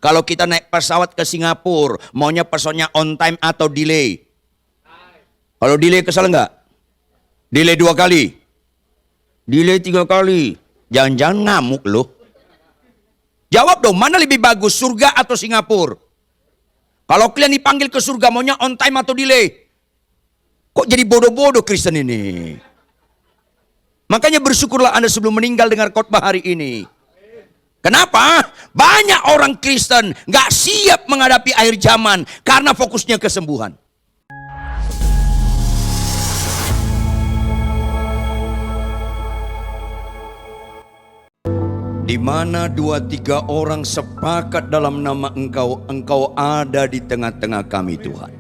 Kalau kita naik pesawat ke Singapura, maunya pesawatnya on time atau delay? Kalau delay kesal enggak? Delay 2 kali? Delay 3 kali? Jangan-jangan ngamuk loh. Jawab dong, mana lebih bagus, surga atau Singapura? Kalau kalian dipanggil ke surga, maunya on time atau delay? Kok jadi bodoh-bodoh Kristen ini? Makanya bersyukurlah Anda sebelum meninggal dengar khotbah hari ini. Kenapa? Banyak orang Kristen gak siap menghadapi akhir zaman karena fokusnya kesembuhan. Di mana 2-3 orang sepakat dalam nama Engkau, Engkau ada di tengah-tengah kami Tuhan.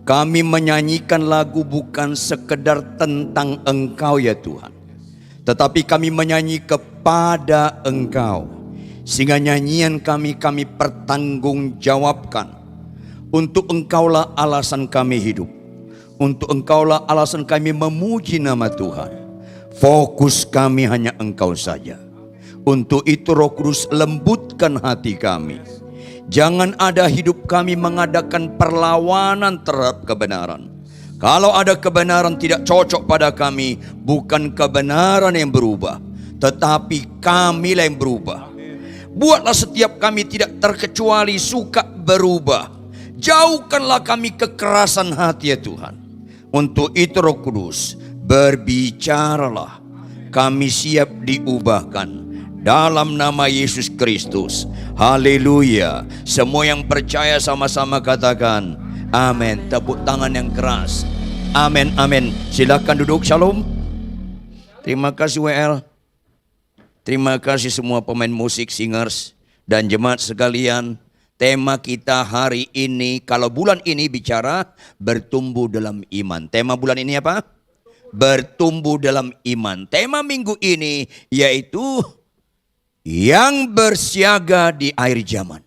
Kami menyanyikan lagu bukan sekedar tentang Engkau ya Tuhan, tetapi kami menyanyi kepada Engkau. Sehingga nyanyian kami pertanggungjawabkan. Untuk Engkaulah alasan kami hidup. Untuk Engkaulah alasan kami memuji nama Tuhan. Fokus kami hanya Engkau saja. Untuk itu Roh Kudus lembutkan hati kami. Jangan ada hidup kami mengadakan perlawanan terhadap kebenaran. Kalau ada kebenaran tidak cocok pada kami, bukan kebenaran yang berubah, tetapi kamilah yang berubah. Buatlah setiap kami tidak terkecuali suka berubah. Jauhkanlah kami kekerasan hati ya Tuhan. Untuk itu Roh Kudus, berbicaralah. Kami siap diubahkan. Dalam nama Yesus Kristus. Haleluya. Semua yang percaya sama-sama katakan amin. Tepuk tangan yang keras. Amin, amin. Silakan duduk. Shalom. Terima kasih WL. Terima kasih semua pemain musik, singers, dan jemaat sekalian. Tema kita hari ini, kalau bulan ini bicara bertumbuh dalam iman. Tema bulan ini apa? Bertumbuh dalam iman. Tema minggu ini yaitu yang bersiaga di akhir zaman.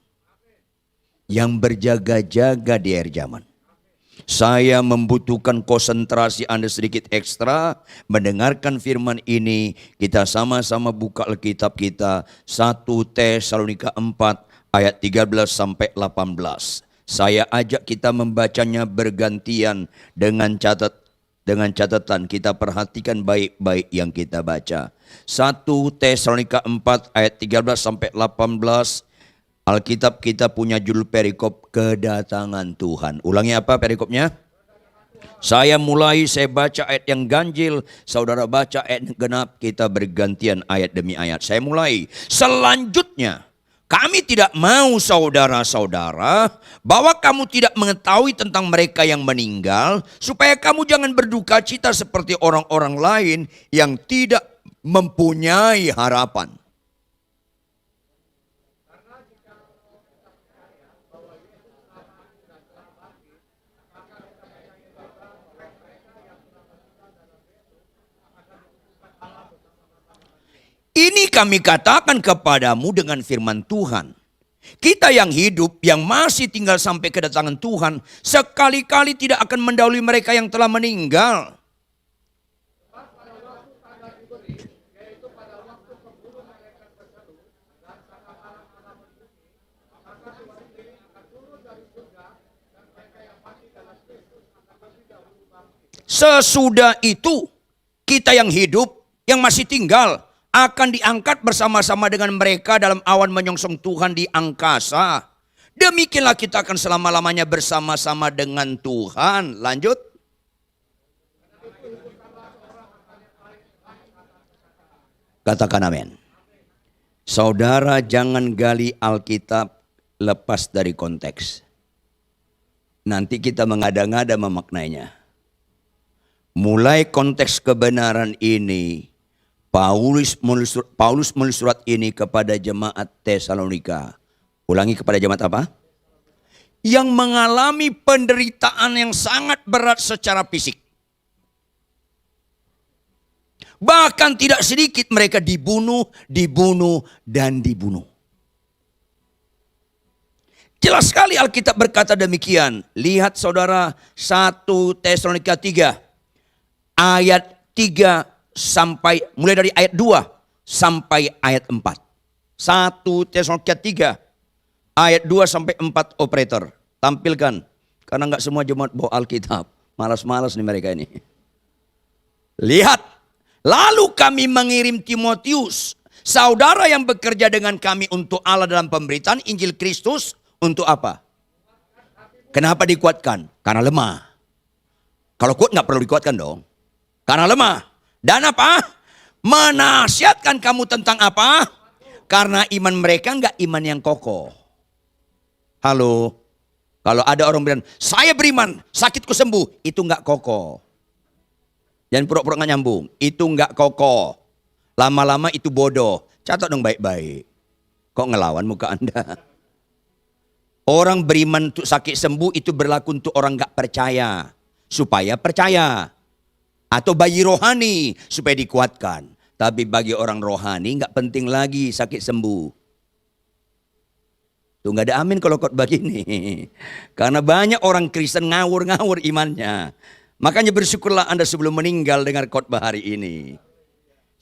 Yang berjaga-jaga di akhir zaman. Saya membutuhkan konsentrasi Anda sedikit ekstra mendengarkan firman ini. Kita sama-sama buka Alkitab kita 1 Tesalonika 4 ayat 13 sampai 18. Saya ajak kita membacanya bergantian dengan catatan kita perhatikan baik-baik yang kita baca. 1 Tesalonika 4 ayat 13 sampai 18. Alkitab kita punya judul perikop kedatangan Tuhan. Ulangi apa perikopnya? Saya baca ayat yang ganjil, saudara baca ayat yang genap, kita bergantian ayat demi ayat. Saya mulai. Selanjutnya, kami tidak mau saudara-saudara bahwa kamu tidak mengetahui tentang mereka yang meninggal, supaya kamu jangan berduka cita seperti orang-orang lain yang tidak mempunyai harapan. Ini kami katakan kepadamu dengan firman Tuhan. Kita yang hidup, yang masih tinggal sampai kedatangan Tuhan, sekali-kali tidak akan mendahului mereka yang telah meninggal. Sesudah itu, kita yang hidup, yang masih tinggal, akan diangkat bersama-sama dengan mereka dalam awan menyongsong Tuhan di angkasa. Demikianlah kita akan selama-lamanya bersama-sama dengan Tuhan. Lanjut. Katakan amin. Saudara jangan gali Alkitab lepas dari konteks. Nanti kita mengada-ngada memaknainya. Mulai konteks kebenaran ini, Paulus menulis surat ini kepada jemaat Tesalonika. Ulangi, kepada jemaat apa? Yang mengalami penderitaan yang sangat berat secara fisik. Bahkan tidak sedikit mereka dibunuh, dan dibunuh. Jelas sekali Alkitab berkata demikian. Lihat saudara 1 Tesalonika 3 ayat 3 sampai mulai dari ayat 2 sampai ayat 4. 1 Tesalonika 3 Ayat 2 sampai 4 operator. Tampilkan. Karena nggak semua jemaat bawa Alkitab. Malas-malas nih mereka ini. Lihat. Lalu kami mengirim Timotius, saudara yang bekerja dengan kami untuk Allah dalam pemberitaan Injil Kristus. Untuk apa? Kenapa dikuatkan? Karena lemah. Kalau kuat nggak perlu dikuatkan dong. Karena lemah. Dan apa? Menasihatkan kamu tentang apa? Karena iman mereka nggak iman yang kokoh. Halo. Kalau ada orang bilang, saya beriman, sakitku sembuh. Itu nggak kokoh. Jangan pura-pura nggak nyambung. Itu nggak kokoh. Lama-lama itu bodoh. Catat dong baik-baik. Kok ngelawan muka Anda? Orang beriman untuk sakit sembuh itu berlaku untuk orang nggak percaya. Supaya percaya. Atau bayi rohani supaya dikuatkan. Tapi bagi orang rohani nggak penting lagi sakit sembuh. Tuh nggak ada amin kalau khotbah gini. Karena banyak orang Kristen ngawur-ngawur imannya. Makanya bersyukurlah Anda sebelum meninggal dengar khotbah hari ini.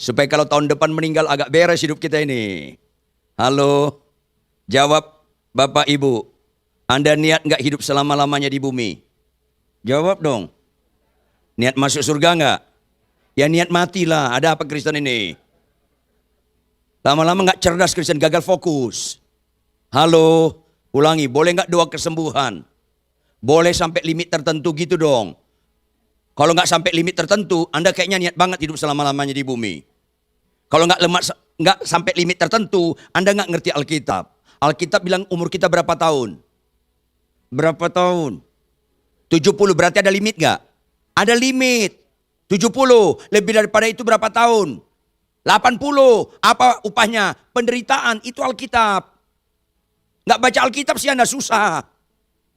Supaya kalau tahun depan meninggal agak beres hidup kita ini. Halo, jawab Bapak Ibu. Anda niat nggak hidup selama-lamanya di bumi? Jawab dong. Niat masuk surga nggak? Ya niat matilah. Ada apa Kristen ini? Lama-lama nggak cerdas Kristen, gagal fokus. Halo, ulangi. Boleh nggak doa kesembuhan? Boleh sampai limit tertentu gitu dong. Kalau nggak sampai limit tertentu, Anda kayaknya niat banget hidup selama-lamanya di bumi. Kalau nggak sampai limit tertentu, Anda nggak ngerti Alkitab. Alkitab bilang umur kita berapa tahun? Berapa tahun? 70, berarti ada limit nggak? Ada limit. 70, lebih daripada itu berapa tahun? 80, apa upahnya? Penderitaan, itu Alkitab. Nggak baca Alkitab sih Anda susah.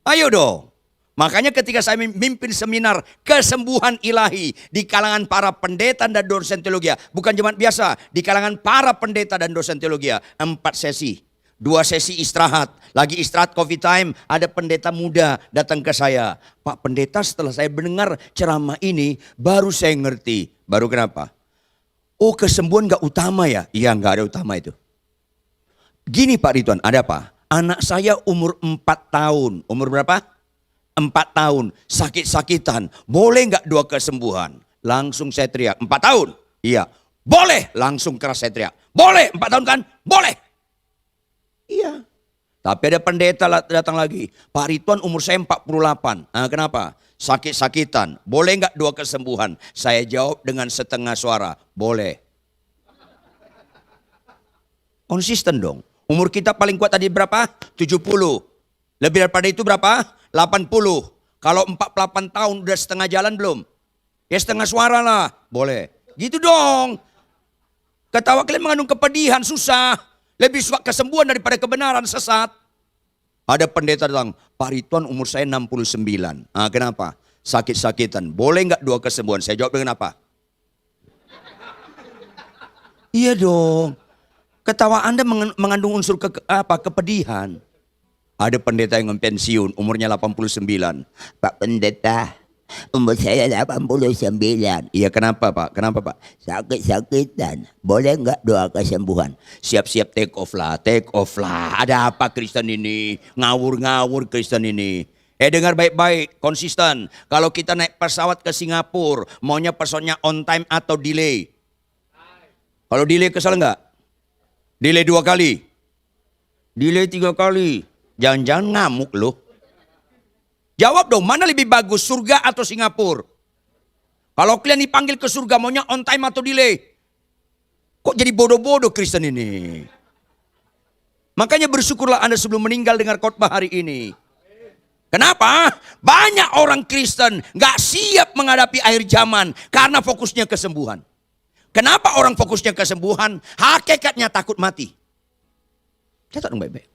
Ayo dong. Makanya ketika saya memimpin seminar kesembuhan ilahi di kalangan para pendeta dan dosen teologi, bukan jemaat biasa, di kalangan para pendeta dan dosen teologi, 4 sesi. 2 sesi istirahat, lagi istirahat coffee time, ada pendeta muda datang ke saya. Pak pendeta, setelah saya mendengar ceramah ini, baru saya ngerti. Baru kenapa? Oh, kesembuhan gak utama ya? Iya, gak ada utama itu. Gini Pak Ridwan, ada apa? Anak saya umur 4 tahun. Umur berapa? 4 tahun, sakit-sakitan. Boleh nggak doa kesembuhan? Langsung saya teriak, 4 tahun? Iya. Boleh, langsung keras saya teriak. Boleh, 4 tahun kan? Boleh. Iya. Tapi ada pendeta datang lagi. Pak Ridwan umur saya 48. Nah, kenapa? Sakit-sakitan. Boleh nggak doa kesembuhan? Saya jawab dengan setengah suara. Boleh. Konsisten dong. Umur kita paling kuat tadi berapa? 70. Lebih daripada itu berapa? 80. Kalau 48 tahun udah setengah jalan belum? Ya setengah suara lah. Boleh. Gitu dong. Ketawa kalian mengandung kepedihan, susah. Lebih suka kesembuhan daripada kebenaran, sesat. Ada pendeta datang, Pak Ridwan umur saya 69. Ah, kenapa? Sakit-sakitan. Boleh nggak doa kesembuhan? Saya jawab dengan apa? Iya dong. Ketawa Anda mengandung unsur kepedihan. Ada pendeta yang pensiun, umurnya 89. Pak pendeta, umur saya 89. Iya kenapa Pak? Kenapa Pak? Sakit-sakitan. Boleh nggak doa kesembuhan? Siap-siap take off lah. Ada apa Kristen ini? Ngawur-ngawur Kristen ini. Dengar baik-baik, konsisten. Kalau kita naik pesawat ke Singapura, maunya pesawatnya on time atau delay? Kalau delay kesal nggak? Delay 2 kali? Delay 3 kali? Jangan-jangan ngamuk loh. Jawab dong, mana lebih bagus, surga atau Singapura? Kalau kalian dipanggil ke surga, maunya on time atau delay? Kok jadi bodoh-bodoh Kristen ini? Makanya bersyukurlah Anda sebelum meninggal dengar khotbah hari ini. Kenapa? Banyak orang Kristen gak siap menghadapi akhir zaman karena fokusnya kesembuhan. Kenapa orang fokusnya kesembuhan? Hakikatnya takut mati. Catat dong baik-baik.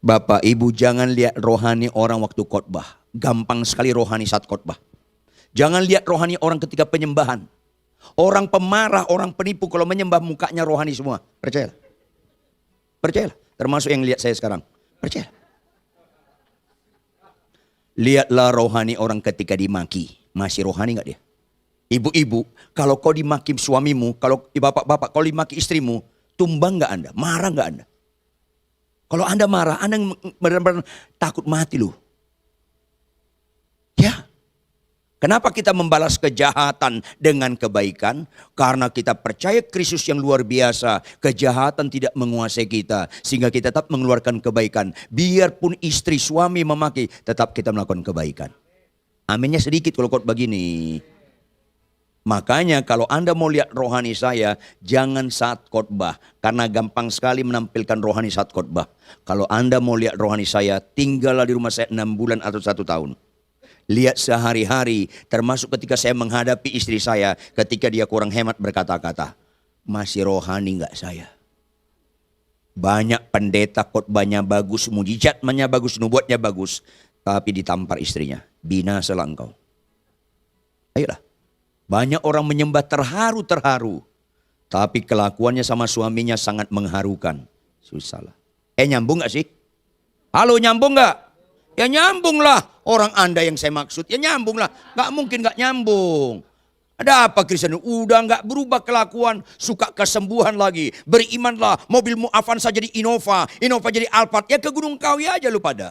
Bapak Ibu jangan lihat rohani orang waktu khotbah. Gampang sekali rohani saat khotbah. Jangan lihat rohani orang ketika penyembahan. Orang pemarah, orang penipu kalau menyembah mukanya rohani semua. Percayalah. Percayalah. Termasuk yang lihat saya sekarang. Percayalah. Lihatlah rohani orang ketika dimaki. Masih rohani gak dia? Ibu-ibu, kalau kau dimaki suamimu, kalau bapak-bapak, kalau dimaki istrimu, tumbang gak Anda? Marah gak Anda? Kalau Anda marah, Anda benar-benar takut mati loh. Ya. Kenapa kita membalas kejahatan dengan kebaikan? Karena kita percaya Kristus yang luar biasa. Kejahatan tidak menguasai kita. Sehingga kita tetap mengeluarkan kebaikan. Biarpun istri suami memaki, tetap kita melakukan kebaikan. Aminnya sedikit kalau khotbah begini. Makanya kalau Anda mau lihat rohani saya, jangan saat khotbah. Karena gampang sekali menampilkan rohani saat khotbah. Kalau Anda mau lihat rohani saya, tinggallah di rumah saya 6 bulan atau 1 tahun. Lihat sehari-hari, termasuk ketika saya menghadapi istri saya, ketika dia kurang hemat berkata-kata. Masih rohani enggak saya? Banyak pendeta khotbahnya bagus, mujizatnya bagus, nubuatnya bagus. Tapi ditampar istrinya, binasalah engkau. Ayolah. Banyak orang menyembah terharu-terharu. Tapi kelakuannya sama suaminya sangat mengharukan. Susahlah. Nyambung gak sih? Halo, nyambung gak? Ya nyambung lah. Orang Anda yang saya maksud. Ya nyambung lah. Gak mungkin gak nyambung. Ada apa Kristen? Udah gak berubah kelakuan. Suka kesembuhan lagi. Berimanlah. Mobilmu Avanza jadi Innova. Innova jadi Alphard. Ya ke Gunung Kawi aja lu pada.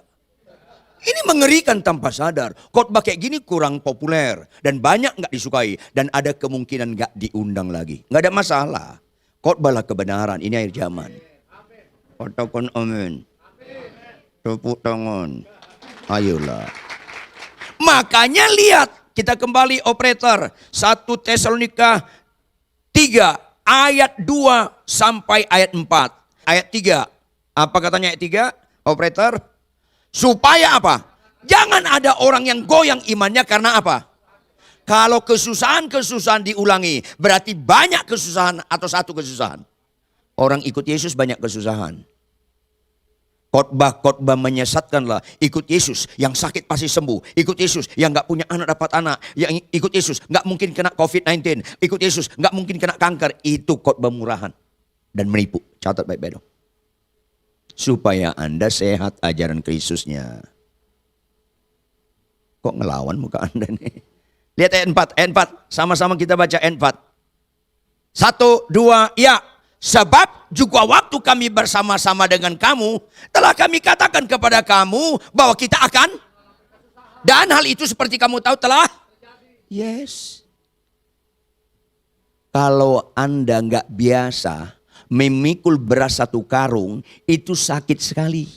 Ini mengerikan tanpa sadar. Khotbah kayak gini kurang populer. Dan banyak gak disukai. Dan ada kemungkinan gak diundang lagi. Gak ada masalah. Khotbahlah kebenaran. Ini akhir zaman. Katakan amin. Tepuk tangan. Ayolah. Makanya lihat. Kita kembali operator. 1 Tesalonika 3. Ayat 2 sampai ayat 4. Ayat 3. Apa katanya ayat 3? Operator. Supaya apa? Jangan ada orang yang goyang imannya karena apa? Kalau kesusahan-kesusahan diulangi. Berarti banyak kesusahan atau satu kesusahan. Orang ikut Yesus banyak kesusahan. Khotbah-khotbah menyesatkanlah. Ikut Yesus, yang sakit pasti sembuh. Ikut Yesus, yang gak punya anak dapat anak. Yang ikut Yesus, gak mungkin kena COVID-19. Ikut Yesus, gak mungkin kena kanker. Itu khotbah murahan dan menipu. Catat baik-baik dong. Supaya Anda sehat ajaran Kristusnya. Kok ngelawan muka Anda nih? Lihat ayat 4, ayat 4. Sama-sama kita baca ayat 4. 1, 2, ya. Sebab juga waktu kami bersama-sama dengan kamu, telah kami katakan kepada kamu bahwa kita akan. Dan hal itu seperti kamu tahu telah. Yes. Kalau Anda nggak biasa memikul beras 1 karung, itu sakit sekali.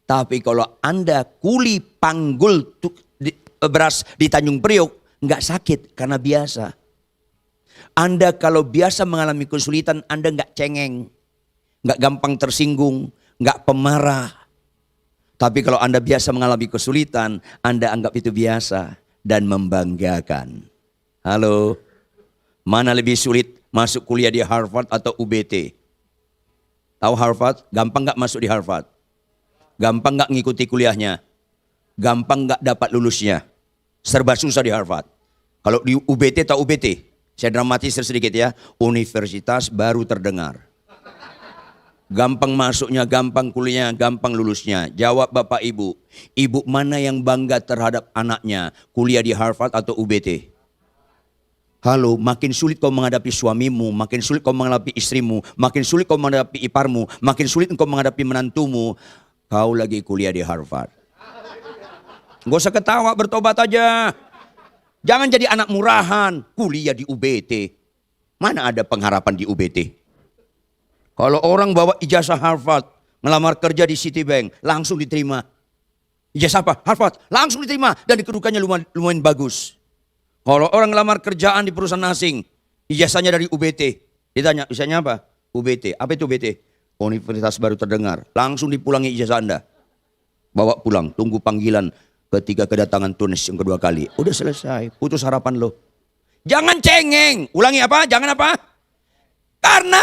Tapi kalau Anda kuli panggul beras di Tanjung Priok, nggak sakit karena biasa. Anda kalau biasa mengalami kesulitan, Anda nggak cengeng, nggak gampang tersinggung, nggak pemarah. Tapi kalau Anda biasa mengalami kesulitan, Anda anggap itu biasa dan membanggakan. Halo, mana lebih sulit masuk kuliah di Harvard atau UBT? Tahu Harvard? Gampang nggak masuk di Harvard? Gampang nggak ngikuti kuliahnya? Gampang nggak dapat lulusnya? Serba susah di Harvard. Kalau di UBT tahu UBT? Saya dramatisir sedikit ya. Universitas baru terdengar. Gampang masuknya, gampang kuliahnya, gampang lulusnya. Jawab Bapak Ibu. Ibu mana yang bangga terhadap anaknya kuliah di Harvard atau UBT? Halo, makin sulit kau menghadapi suamimu, makin sulit kau menghadapi istrimu, makin sulit kau menghadapi iparmu, makin sulit kau menghadapi menantumu. Kau lagi kuliah di Harvard. Gak usah ketawa, bertobat aja. Jangan jadi anak murahan, kuliah di UBT. Mana ada pengharapan di UBT? Kalau orang bawa ijazah Harvard, ngelamar kerja di Citibank, langsung diterima. Ijazah apa? Harvard, langsung diterima. Dan kedudukannya lumayan bagus. Kalau orang ngelamar kerjaan di perusahaan asing, ijazahnya dari UBT. Ditanya, ijazahnya apa? UBT. Apa itu UBT? Universitas baru terdengar. Langsung dipulangi ijazah Anda. Bawa pulang, tunggu panggilan. Ketika kedatangan tunis yang kedua kali. Udah selesai. Putus harapan lo. Jangan cengeng. Ulangi apa? Jangan apa? Karena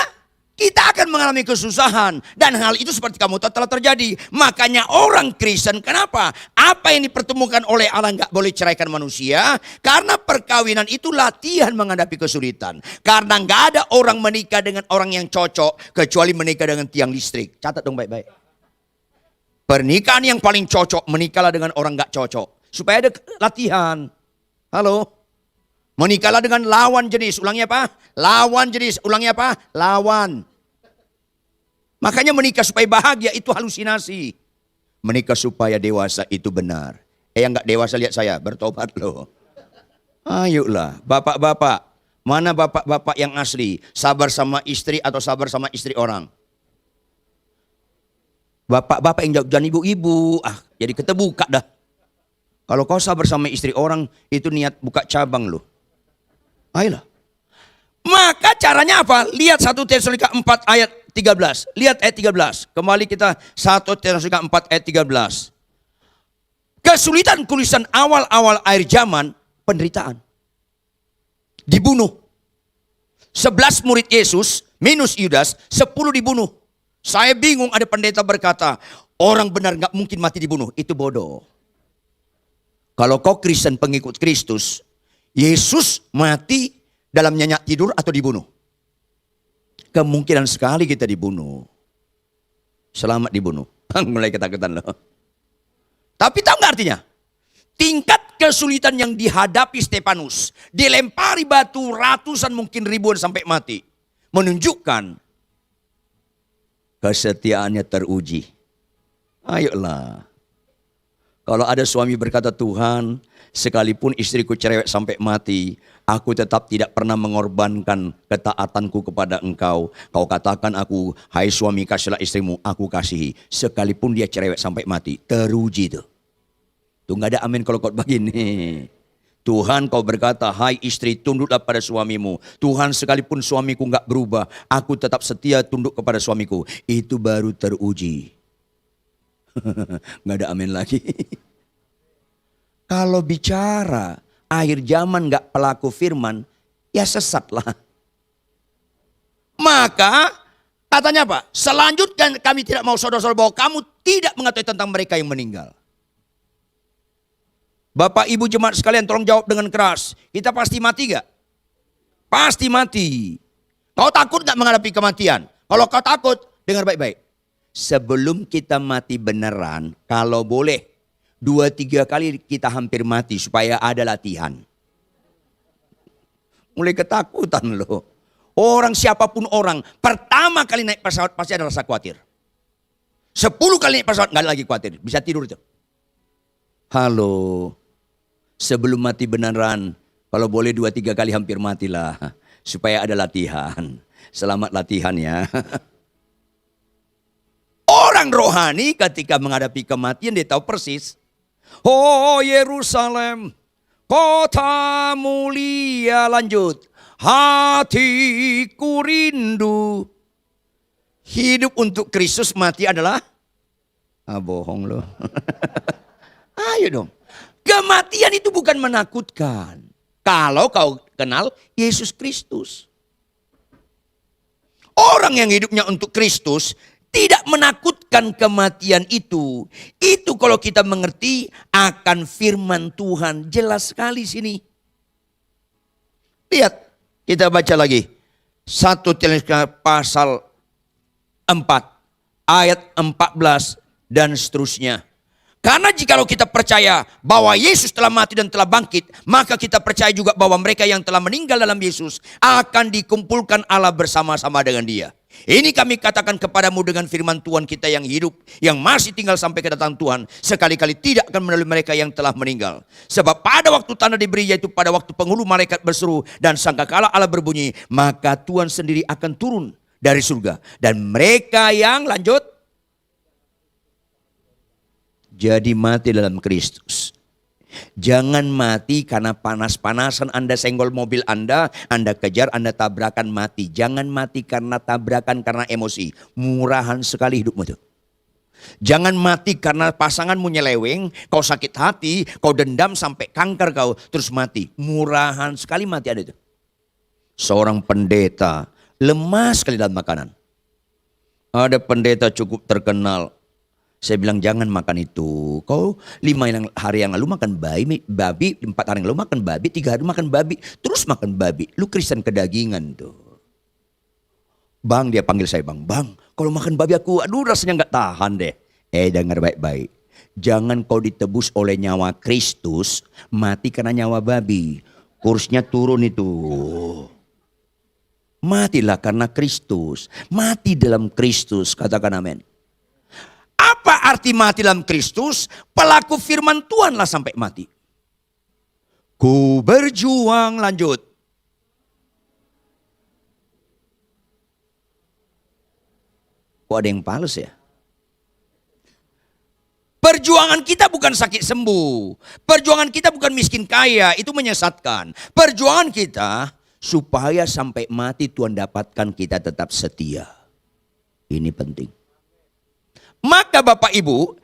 kita akan mengalami kesusahan. Dan hal itu seperti kamu tahu telah terjadi. Makanya orang Kristen kenapa? Apa yang dipertemukan oleh Allah nggak boleh ceraikan manusia. Karena perkawinan itu latihan menghadapi kesulitan. Karena nggak ada orang menikah dengan orang yang cocok. Kecuali menikah dengan tiang listrik. Catat dong baik-baik. Pernikahan yang paling cocok, menikahlah dengan orang gak cocok. Supaya ada latihan. Halo? Menikahlah dengan lawan jenis. Ulangi apa? Lawan jenis. Ulangi apa? Lawan. Makanya menikah supaya bahagia itu halusinasi. Menikah supaya dewasa itu benar. Yang nggak dewasa lihat saya, bertobat loh. Ayolah, bapak-bapak. Mana bapak-bapak yang asli? Sabar sama istri atau sabar sama istri orang? Bapak-bapak yang jauh, jangan ibu-ibu. Jadi ketebuka dah. Kalau kau sabar sama istri orang, itu niat buka cabang loh. Ayolah. Maka caranya apa? Lihat 1 Tesalonika 4 ayat 13. Lihat ayat 13. Kembali kita 1 Tesalonika 4 ayat 13. Kesulitan tulisan awal-awal akhir zaman, penderitaan. Dibunuh. 11 murid Yesus minus Yudas, 10 dibunuh. Saya bingung, ada pendeta berkata, orang benar gak mungkin mati dibunuh. Itu bodoh. Kalau kau Kristen pengikut Kristus, Yesus mati dalam nyenyak tidur atau dibunuh? Kemungkinan sekali kita dibunuh. Selamat dibunuh. Mulai ketakutan loh. Tapi tahu nggak artinya? Tingkat kesulitan yang dihadapi Stefanus, dilempari batu ratusan mungkin ribuan sampai mati, menunjukkan kesetiaannya teruji. Ayolah. Kalau ada suami berkata, Tuhan, sekalipun istriku cerewet sampai mati, aku tetap tidak pernah mengorbankan ketaatanku kepada engkau. Kau katakan aku, hai suami kasihlah istrimu, aku kasihi. Sekalipun dia cerewet sampai mati, teruji tuh. Tuh gak ada amin kalau kau begini. Tuhan kau berkata, hai istri tunduklah pada suamimu. Tuhan sekalipun suamiku gak berubah, aku tetap setia tunduk kepada suamiku. Itu baru teruji. Gak ada amin lagi. Kalau bicara akhir zaman gak pelaku firman, ya sesatlah. Maka katanya apa? Selanjutnya kami tidak mau saudara-saudara bahwa kamu tidak mengetahui tentang mereka yang meninggal. Bapak ibu jemaat sekalian tolong jawab dengan keras. Kita pasti mati gak? Pasti mati. Kau takut gak menghadapi kematian? Kalau kau takut, dengar baik-baik. Sebelum kita mati beneran, kalau boleh 2-3 kali kita hampir mati supaya ada latihan. Mulai ketakutan loh. Orang siapapun orang, pertama kali naik pesawat pasti ada rasa khawatir. 10 kali naik pesawat nggak ada lagi khawatir, bisa tidur itu. Halo, sebelum mati beneran, kalau boleh 2-3 kali hampir matilah supaya ada latihan. Selamat latihan ya. Orang rohani ketika menghadapi kematian dia tahu persis. Oh Yerusalem, kota mulia, lanjut. Hatiku rindu. Hidup untuk Kristus, mati adalah bohong loh. Ayo dong. Kematian itu bukan menakutkan. Kalau kau kenal Yesus Kristus. Orang yang hidupnya untuk Kristus tidak menakutkan kematian itu. Itu kalau kita mengerti akan firman Tuhan. Jelas sekali sini. Lihat, kita baca lagi. 1 Tesalonika pasal 4, ayat 14 dan seterusnya. Karena jikalau kita percaya bahwa Yesus telah mati dan telah bangkit, maka kita percaya juga bahwa mereka yang telah meninggal dalam Yesus akan dikumpulkan Allah bersama-sama dengan Dia. Ini kami katakan kepadamu dengan firman Tuhan kita yang hidup, yang masih tinggal sampai kedatangan Tuhan, sekali-kali tidak akan melalui mereka yang telah meninggal. Sebab pada waktu tanda diberi, yaitu pada waktu penghulu malaikat berseru dan sangkakala Allah berbunyi, maka Tuhan sendiri akan turun dari surga. Dan mereka yang lanjut, jadi mati dalam Kristus. Jangan mati karena panas-panasan Anda senggol mobil Anda kejar, Anda tabrakan mati. Jangan mati karena tabrakan, karena emosi. Murahan sekali hidupmu itu. Jangan mati karena pasanganmu nyeleweng, kau sakit hati, kau dendam sampai kanker kau, terus mati. Murahan sekali mati ada itu. Seorang pendeta lemah sekali dalam makanan. Ada pendeta cukup terkenal. Saya bilang jangan makan itu. Kau 5 hari yang lalu makan babi, 4 hari yang lalu makan babi, 3 hari makan babi, terus makan babi. Lu Kristen kedagingan tuh. Bang, dia panggil saya bang. Bang, kalau makan babi aku, aduh rasanya gak tahan deh. Dengar baik-baik. Jangan kau ditebus oleh nyawa Kristus, mati karena nyawa babi. Kursnya turun itu. Matilah karena Kristus. Mati dalam Kristus, katakan amin. Apa arti mati dalam Kristus? Pelaku firman Tuhanlah sampai mati. Ku berjuang, lanjut. Kok ada yang pales ya? Perjuangan kita bukan sakit sembuh. Perjuangan kita bukan miskin kaya, itu menyesatkan. Perjuangan kita supaya sampai mati Tuhan dapatkan kita tetap setia. Ini penting. Maka Bapak Ibu,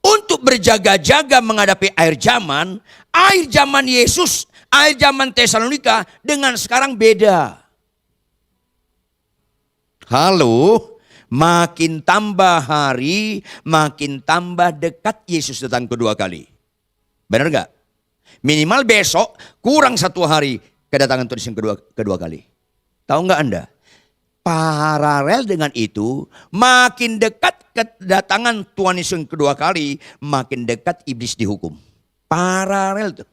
untuk berjaga-jaga menghadapi akhir zaman Yesus, akhir zaman Tesalonika dengan sekarang beda. Halo? Makin tambah hari, makin tambah dekat Yesus datang kedua kali. Benar gak? Minimal besok kurang 1 hari kedatangan Tuhan yang kedua kali. Tahu gak Anda? Paralel dengan itu, makin dekat kedatangan Tuhan Yesus yang kedua kali, makin dekat iblis dihukum. Paralel tuh.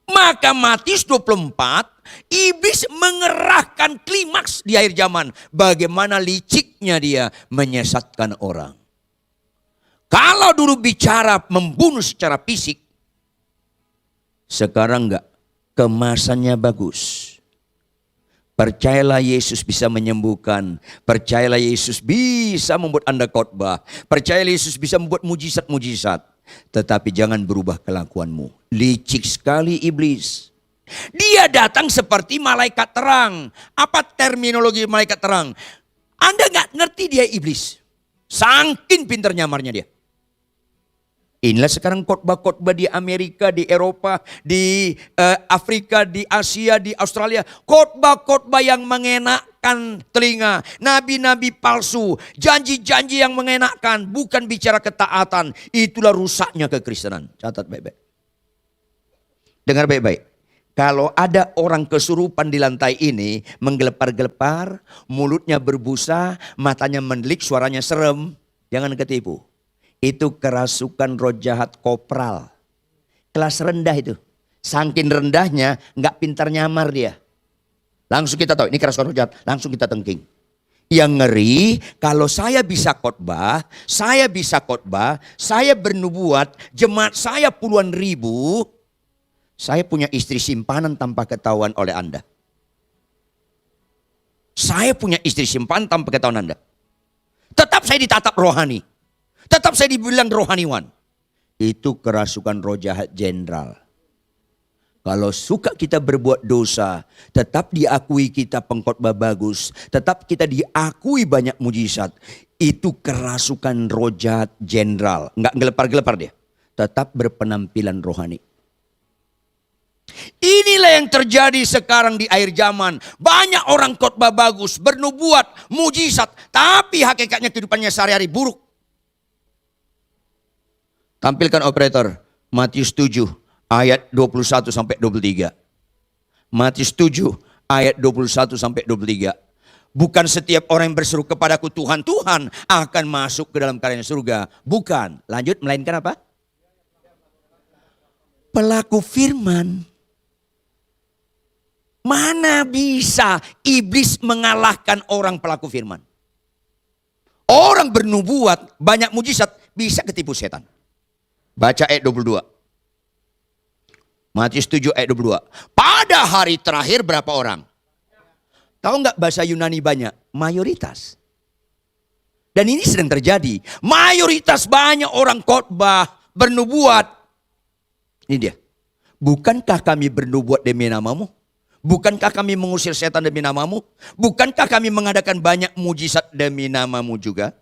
Maka Matius 24, iblis mengerahkan klimaks di akhir zaman. Bagaimana liciknya dia menyesatkan orang. Kalau dulu bicara membunuh secara fisik, sekarang enggak. Kemasannya bagus. Percayalah Yesus bisa menyembuhkan. Percayalah Yesus bisa membuat Anda khotbah. Percayalah Yesus bisa membuat mujizat-mujizat. Tetapi jangan berubah kelakuanmu. Licik sekali iblis. Dia datang seperti malaikat terang. Apa terminologi malaikat terang? Anda gak ngerti dia iblis. Saking pinter nyamarnya dia. Inilah sekarang khotbah-khotbah di Amerika, di Eropa, di Afrika, di Asia, di Australia. Khotbah-khotbah yang mengenakkan telinga. Nabi-nabi palsu, janji-janji yang mengenakkan. Bukan bicara ketaatan. Itulah rusaknya kekristenan. Catat baik-baik. Dengar baik-baik. Kalau ada orang kesurupan di lantai ini, menggelepar-gelepar, mulutnya berbusa, matanya mendelik, suaranya serem. Jangan ketipu. Itu kerasukan roh jahat kopral. Kelas rendah itu. Saking rendahnya nggak pintar nyamar dia. Langsung kita tahu ini kerasukan roh jahat. Langsung kita tengking. Yang ngeri kalau saya bisa khotbah, saya bernubuat, jemaat saya puluhan ribu. Saya punya istri simpanan tanpa ketahuan oleh Anda. Saya punya istri simpanan tanpa ketahuan Anda. Tetap saya ditatap rohani. Tetap saya dibilang rohaniwan. Itu kerasukan roh jahat jenderal. Kalau suka kita berbuat dosa, tetap diakui kita pengkhotbah bagus. Tetap kita diakui banyak mujizat. Itu kerasukan roh jahat jenderal. Enggak gelepar-gelepar dia. Tetap berpenampilan rohani. Inilah yang terjadi sekarang di akhir zaman. Banyak orang khotbah bagus, bernubuat, mujizat. Tapi hakikatnya kehidupannya sehari-hari buruk. Tampilkan operator Matius 7 ayat 21 sampai 23. Matius 7 ayat 21 sampai 23. Bukan setiap orang yang berseru kepadaku Tuhan, Tuhan akan masuk ke dalam kerajaan surga. Bukan. Lanjut, melainkan apa? Pelaku firman. Mana bisa iblis mengalahkan orang pelaku firman? Orang bernubuat, banyak mujizat, bisa ketipu setan. Baca ayat 22. Matius 7 ayat 22. Pada hari terakhir berapa orang? Tahu nggak bahasa Yunani banyak? Mayoritas. Dan ini sedang terjadi. Mayoritas banyak orang khotbah, bernubuat. Ini dia. Bukankah kami bernubuat demi namamu? Bukankah kami mengusir setan demi namamu? Bukankah kami mengadakan banyak mujizat demi namamu juga?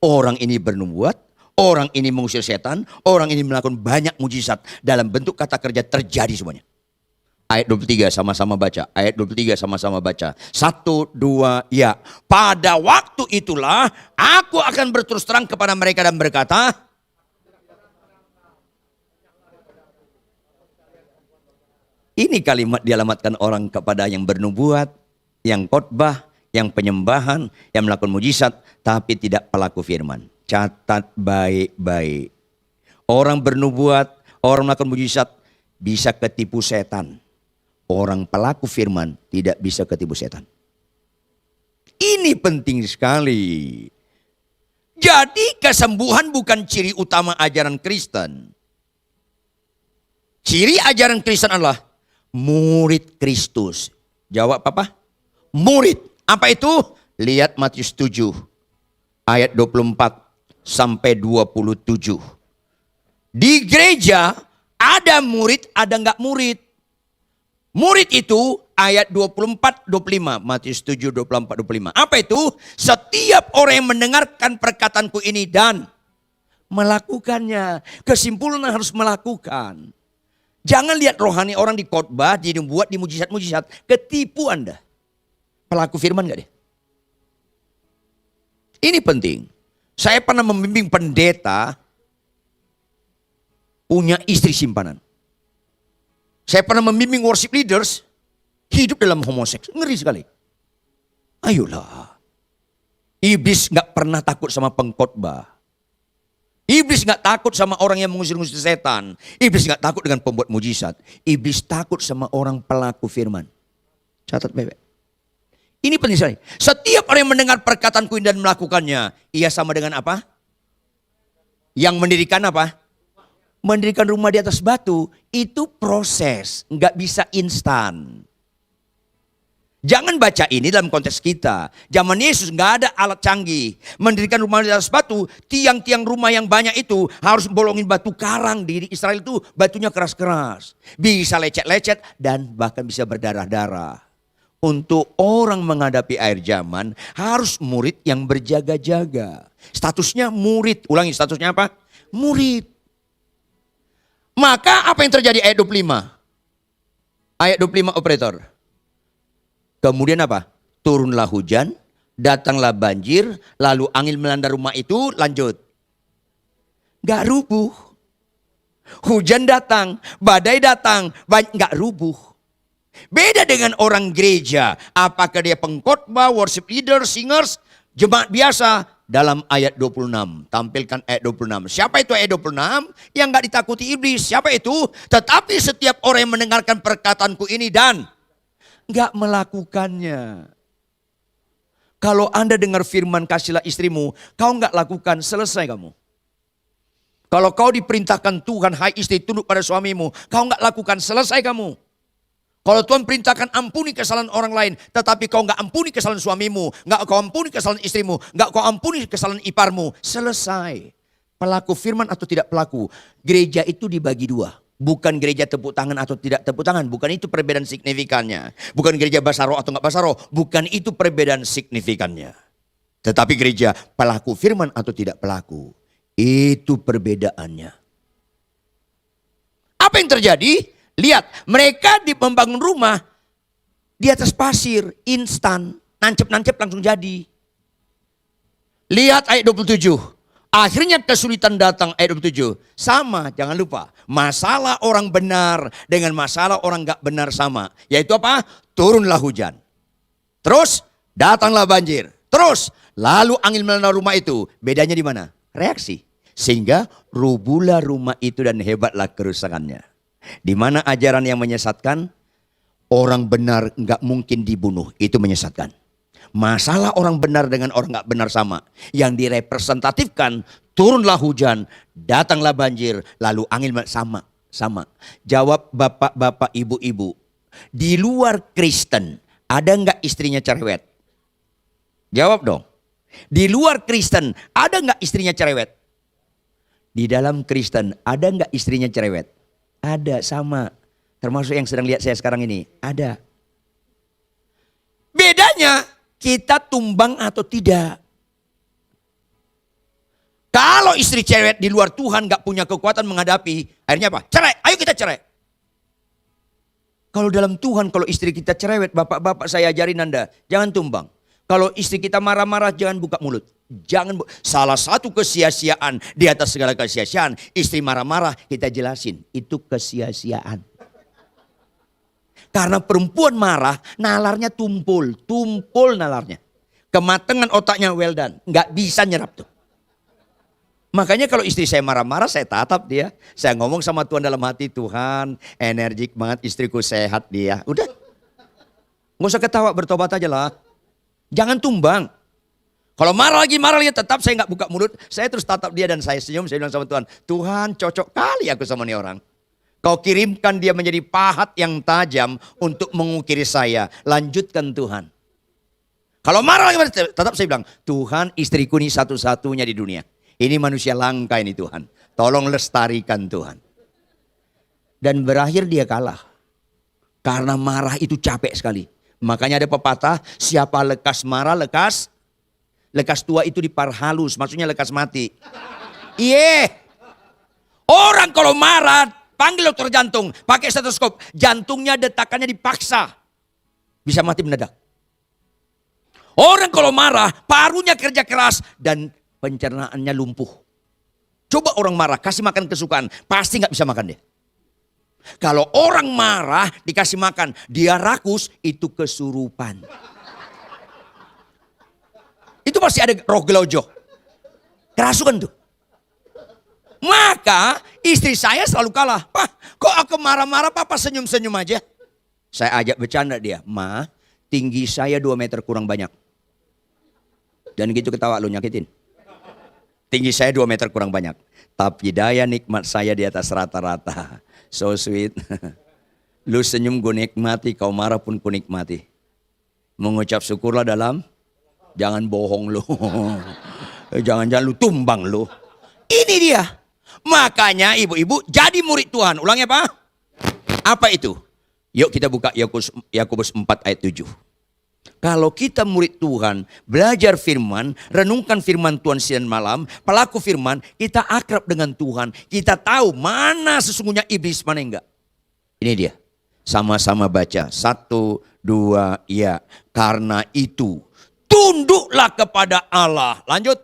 Orang ini bernubuat. Orang ini mengusir setan, orang ini melakukan banyak mujizat. Dalam bentuk kata kerja terjadi semuanya. Ayat 23 sama-sama baca. Ayat 23 sama-sama baca. 1, 2, ya. Pada waktu itulah aku akan berterus terang kepada mereka dan berkata. Ini kalimat dialamatkan orang kepada yang bernubuat, yang khotbah, yang penyembahan, yang melakukan mujizat, tapi tidak pelaku firman. Catat baik-baik. Orang bernubuat, orang melakukan mujizat bisa ketipu setan. orang pelaku firman tidak bisa ketipu setan. Ini penting sekali. Jadi kesembuhan bukan ciri utama ajaran Kristen. Ciri ajaran Kristen adalah murid Kristus. Jawab apa? Murid. Apa itu? Lihat Matius 7 ayat 24 sampai 27. Di gereja ada murid, ada enggak murid. Murid itu ayat 24-25. Matius 7, 24-25. Apa itu? Setiap orang yang mendengarkan perkataanku ini dan melakukannya. Kesimpulan harus melakukan. Jangan lihat rohani orang di khotbah, dibuat di mujizat-mujizat. Ketipu Anda. Pelaku firman gak dia? Ini penting. Saya pernah membimbing pendeta punya istri simpanan. Saya pernah membimbing worship leaders hidup dalam homoseks. Ngeri sekali. Ayolah. Iblis gak pernah takut sama pengkhotbah. Iblis gak takut sama orang yang mengusir-ngusir setan. Iblis gak takut dengan pembuat mujizat. Iblis takut sama orang pelaku firman. Catat bebek. Ini penting sekali. Setiap orang yang mendengar perkataanku dan melakukannya, ia sama dengan apa? Yang mendirikan apa? Mendirikan rumah di atas batu. Itu proses, nggak bisa instan. Jangan baca ini dalam konteks kita. Zaman Yesus nggak ada alat canggih. Mendirikan rumah di atas batu, tiang-tiang rumah yang banyak itu harus bolongin batu karang. Di Israel itu batunya keras-keras. Bisa lecet-lecet dan bahkan bisa berdarah-darah. Untuk orang menghadapi akhir zaman harus murid yang berjaga-jaga. Statusnya murid. Ulangi, statusnya apa? Murid. Maka apa yang terjadi ayat 25? Ayat 25 operator. Kemudian apa? Turunlah hujan, datanglah banjir, lalu angin melanda rumah itu, lanjut. Gak rubuh. Hujan datang, badai datang, gak rubuh. Beda dengan orang gereja. Apakah dia pengkhotbah, worship leader, singers, jemaat biasa. Dalam ayat 26. Tampilkan ayat 26. Siapa itu ayat 26? Yang gak ditakuti iblis. Siapa itu? Tetapi setiap orang yang mendengarkan perkataanku ini dan gak melakukannya. Kalau Anda dengar firman kasihlah istrimu, kau gak lakukan, selesai kamu. Kalau kau diperintahkan Tuhan, hai istri tunduk pada suamimu, kau gak lakukan, selesai kamu. Kalau Tuhan perintahkan ampuni kesalahan orang lain, tetapi kau nggak ampuni kesalahan suamimu, nggak kau ampuni kesalahan istrimu, nggak kau ampuni kesalahan iparmu, selesai. Pelaku firman atau tidak pelaku, gereja itu dibagi dua. Bukan gereja tepuk tangan atau tidak tepuk tangan, bukan itu perbedaan signifikannya. Bukan gereja basaro atau nggak basaro, bukan itu perbedaan signifikannya. Tetapi gereja pelaku firman atau tidak pelaku, itu perbedaannya. Apa yang terjadi? Lihat, mereka membangun rumah di atas pasir, instan, nancep-nancep langsung jadi. Lihat ayat 27. Akhirnya kesulitan datang ayat 27. Sama, jangan lupa. Masalah orang benar dengan masalah orang gak benar sama. Yaitu apa? Turunlah hujan. Terus datanglah banjir. Terus lalu angin melanda rumah itu. Bedanya di mana? Reaksi. Sehingga rubuhlah rumah itu dan hebatlah kerusakannya. Di mana ajaran yang menyesatkan, orang benar nggak mungkin dibunuh, itu menyesatkan. Masalah orang benar dengan orang nggak benar sama. Yang direpresentatifkan, turunlah hujan, datanglah banjir, lalu angin sama. Jawab bapak-bapak, ibu-ibu, di luar Kristen ada nggak istrinya cerewet? Jawab dong. Di luar Kristen ada nggak istrinya cerewet? Di dalam Kristen ada nggak istrinya cerewet? Ada, sama. Termasuk yang sedang lihat saya sekarang ini. Ada. Bedanya kita tumbang atau tidak. Kalau istri cerewet di luar Tuhan gak punya kekuatan menghadapi. Akhirnya apa? Cerai. Ayo kita cerai. Kalau dalam Tuhan, kalau istri kita cerewet, bapak-bapak saya ajarin Anda. Jangan tumbang. Kalau istri kita marah-marah, jangan buka mulut. Salah satu kesia-siaan di atas segala kesia-siaan, istri marah-marah kita jelasin, itu kesia-siaan. Karena perempuan marah, nalarnya tumpul nalarnya. Kematangan otaknya well done, nggak bisa nyerap tuh. Makanya kalau istri saya marah-marah, saya tatap dia. Saya ngomong sama Tuhan dalam hati, Tuhan energik banget, istriku sehat dia. Udah. Nggak usah ketawa, bertobat aja lah. Jangan tumbang. Kalau marah lagi tetap saya nggak buka mulut. Saya terus tatap dia dan saya senyum. Saya bilang sama Tuhan, Tuhan cocok kali aku sama nih orang. Kau kirimkan dia menjadi pahat yang tajam untuk mengukiri saya. Lanjutkan Tuhan. Kalau marah lagi tetap saya bilang, Tuhan istriku ini satu-satunya di dunia. Ini manusia langka ini Tuhan. Tolong lestarikan Tuhan. Dan berakhir dia kalah. Karena marah itu capek sekali. Makanya ada pepatah, siapa lekas marah, lekas tua itu diparhalus. Maksudnya lekas mati. Iya. Orang kalau marah, panggil dokter jantung. Pakai stetoskop. Jantungnya detakannya dipaksa. Bisa mati mendadak. Orang kalau marah, parunya kerja keras. Dan pencernaannya lumpuh. Coba orang marah, kasih makan kesukaan. Pasti gak bisa makan dia. Kalau orang marah, dikasih makan. Dia rakus, itu kesurupan. Itu pasti ada roh gelojo. Kerasukan tuh. Maka istri saya selalu kalah. Pak, kok aku marah-marah papa senyum-senyum aja. Saya ajak bercanda dia. Ma, tinggi saya 2 meter kurang banyak. Dan gitu ketawa lu nyakitin. Tinggi saya 2 meter kurang banyak. Tapi daya nikmat saya di atas rata-rata. So sweet. Lu senyum gue nikmati, kau marah pun ku nikmati. Mengucap syukurlah dalam, jangan bohong lu. Jangan-jangan lu tumbang lu. Ini dia. Makanya ibu-ibu jadi murid Tuhan. Ulangnya apa? Apa itu? Yuk kita buka Yakobus 4 ayat 7. Kalau kita murid Tuhan, belajar firman, renungkan firman Tuhan siang malam, pelaku firman, kita akrab dengan Tuhan. Kita tahu mana sesungguhnya iblis, mana enggak. Ini dia. Sama-sama baca. 1, 2, ya. Karena itu, tunduklah kepada Allah. Lanjut.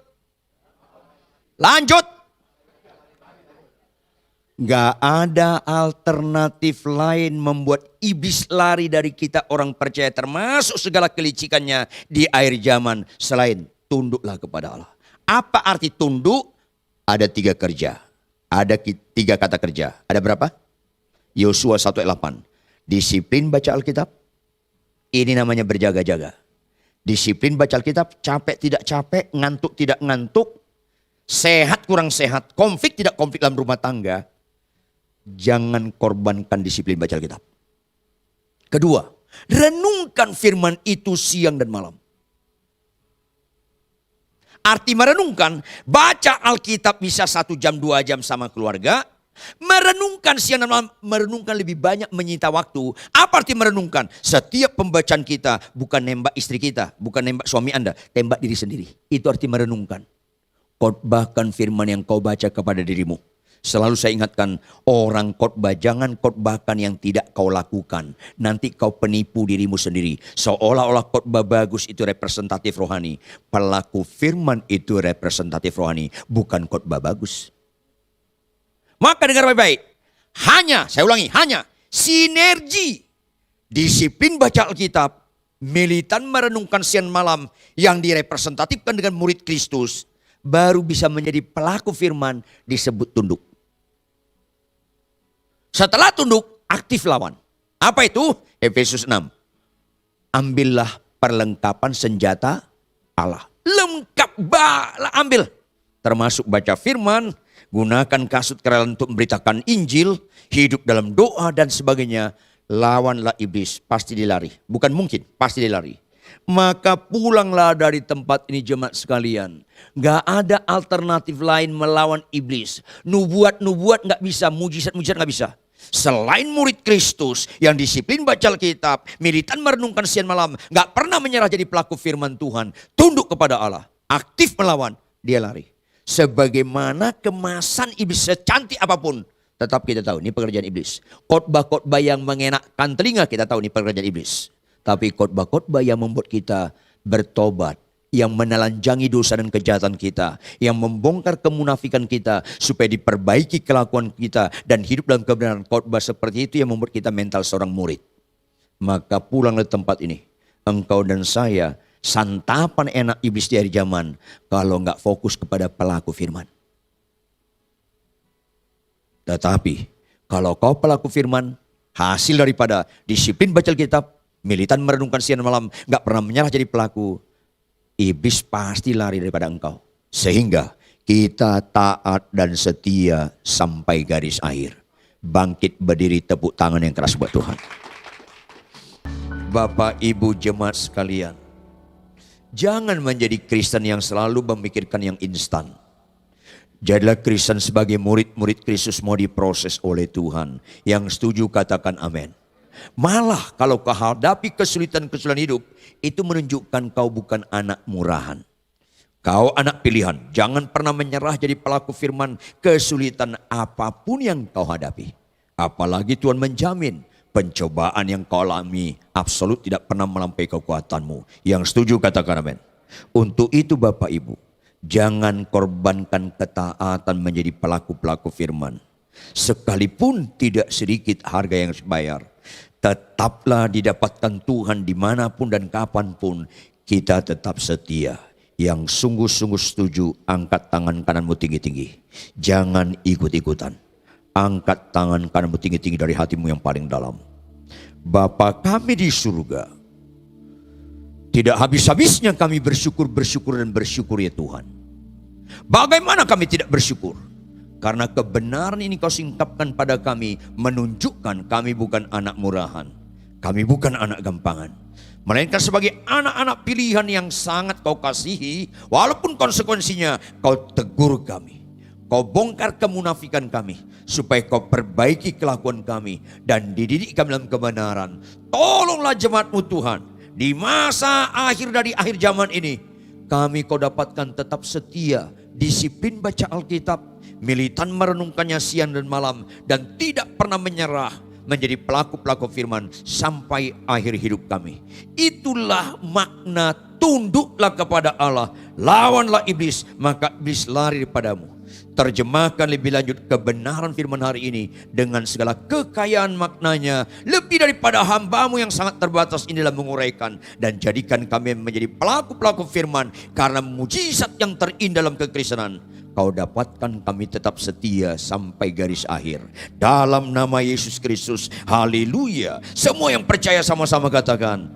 Gak ada alternatif lain membuat iblis lari dari kita orang percaya, termasuk segala kelicikannya di akhir zaman, selain tunduklah kepada Allah. Apa arti tunduk? Ada 3 kerja. Ada 3 kata kerja. Ada berapa? Yosua 1 ayat 8. Disiplin baca Alkitab. Ini namanya berjaga-jaga. Disiplin baca Alkitab, capek tidak capek, ngantuk tidak ngantuk, sehat kurang sehat, konflik tidak konflik dalam rumah tangga. Jangan korbankan disiplin baca Alkitab. Kedua, renungkan firman itu siang dan malam. Arti merenungkan, baca Alkitab bisa 1 jam 2 jam sama keluarga. Merenungkan siang dan malam, merenungkan lebih banyak menyita waktu. Apa arti merenungkan? Setiap pembacaan kita bukan nembak istri kita, bukan nembak suami Anda, tembak diri sendiri. Itu arti merenungkan. Khotbahkan firman yang kau baca kepada dirimu. Selalu saya ingatkan, orang khotbah jangan khotbahkan yang tidak kau lakukan. Nanti kau penipu dirimu sendiri. Seolah-olah khotbah bagus itu representatif rohani. Pelaku firman itu representatif rohani, bukan khotbah bagus. Maka dengar baik-baik. Saya ulangi, hanya sinergi disiplin baca Alkitab, militan merenungkan siang malam yang direpresentatifkan dengan murid Kristus, baru bisa menjadi pelaku firman disebut tunduk. Setelah tunduk, aktif lawan. Apa itu? Efesus 6. Ambillah perlengkapan senjata Allah. Lengkap, ambil. Termasuk baca firman, gunakan kasut kerelaan untuk memberitakan Injil, hidup dalam doa dan sebagainya. Lawanlah iblis, pasti dilari. Bukan mungkin, pasti dilari. Maka pulanglah dari tempat ini jemaat sekalian. Gak ada alternatif lain melawan iblis. Nubuat gak bisa, mujizat gak bisa. Selain murid Kristus yang disiplin baca Alkitab, militan merenungkan siang malam, gak pernah menyerah jadi pelaku firman Tuhan, tunduk kepada Allah, aktif melawan, dia lari. Sebagaimana kemasan iblis secantik apapun, tetap kita tahu ini pekerjaan iblis. Khotbah-khotbah yang mengenakkan telinga, kita tahu ini pekerjaan iblis. Tapi khotbah-khotbah yang membuat kita bertobat, yang menelanjangi dosa dan kejahatan kita, yang membongkar kemunafikan kita supaya diperbaiki kelakuan kita dan hidup dalam kebenaran, khotbah seperti itu yang membuat kita mental seorang murid. Maka pulang ke tempat ini, engkau dan saya santapan enak iblis di hari zaman kalau nggak fokus kepada pelaku firman. Tetapi kalau kau pelaku firman, hasil daripada disiplin baca Alkitab, militan merenungkan siang dan malam, gak pernah menyerah jadi pelaku, iblis pasti lari daripada engkau. Sehingga kita taat dan setia sampai garis akhir. Bangkit berdiri, tepuk tangan yang keras buat Tuhan. Bapak Ibu jemaat sekalian, jangan menjadi Kristen yang selalu memikirkan yang instan. Jadilah Kristen sebagai murid-murid Kristus mau diproses oleh Tuhan. Yang setuju katakan amin. Malah kalau kau hadapi kesulitan-kesulitan hidup, itu menunjukkan kau bukan anak murahan. Kau anak pilihan. Jangan pernah menyerah jadi pelaku firman kesulitan apapun yang kau hadapi. Apalagi Tuhan menjamin pencobaan yang kau alami absolut tidak pernah melampaui kekuatanmu. Yang setuju katakan amin. Untuk itu Bapak Ibu, jangan korbankan ketaatan menjadi pelaku-pelaku firman. Sekalipun tidak sedikit harga yang harus dibayar, tetaplah didapatkan Tuhan dimanapun dan kapanpun. Kita tetap setia. Yang sungguh-sungguh setuju, angkat tangan kananmu tinggi-tinggi. Jangan ikut-ikutan. Angkat tangan kananmu tinggi-tinggi dari hatimu yang paling dalam. Bapa kami di surga, tidak habis-habisnya kami bersyukur ya Tuhan. Bagaimana kami tidak bersyukur? Karena kebenaran ini kau singkapkan pada kami, menunjukkan kami bukan anak murahan. Kami bukan anak gampangan. Melainkan sebagai anak-anak pilihan yang sangat kau kasihi, walaupun konsekuensinya kau tegur kami. Kau bongkar kemunafikan kami, supaya kau perbaiki kelakuan kami, dan dididik kami dalam kebenaran. Tolonglah jemaat-Mu Tuhan, di masa akhir dari akhir zaman ini, kami kau dapatkan tetap setia, disiplin baca Alkitab, militan merenungkannya siang dan malam, dan tidak pernah menyerah menjadi pelaku-pelaku firman sampai akhir hidup kami. Itulah makna tunduklah kepada Allah, lawanlah iblis, maka iblis lari daripadamu. Terjemahkan lebih lanjut kebenaran firman hari ini dengan segala kekayaan maknanya, lebih daripada hambamu yang sangat terbatas inilah menguraikan, dan jadikan kami menjadi pelaku-pelaku firman karena mujizat yang terindah dalam kekristenan. Kau dapatkan kami tetap setia sampai garis akhir. Dalam nama Yesus Kristus, haleluya. Semua yang percaya sama-sama katakan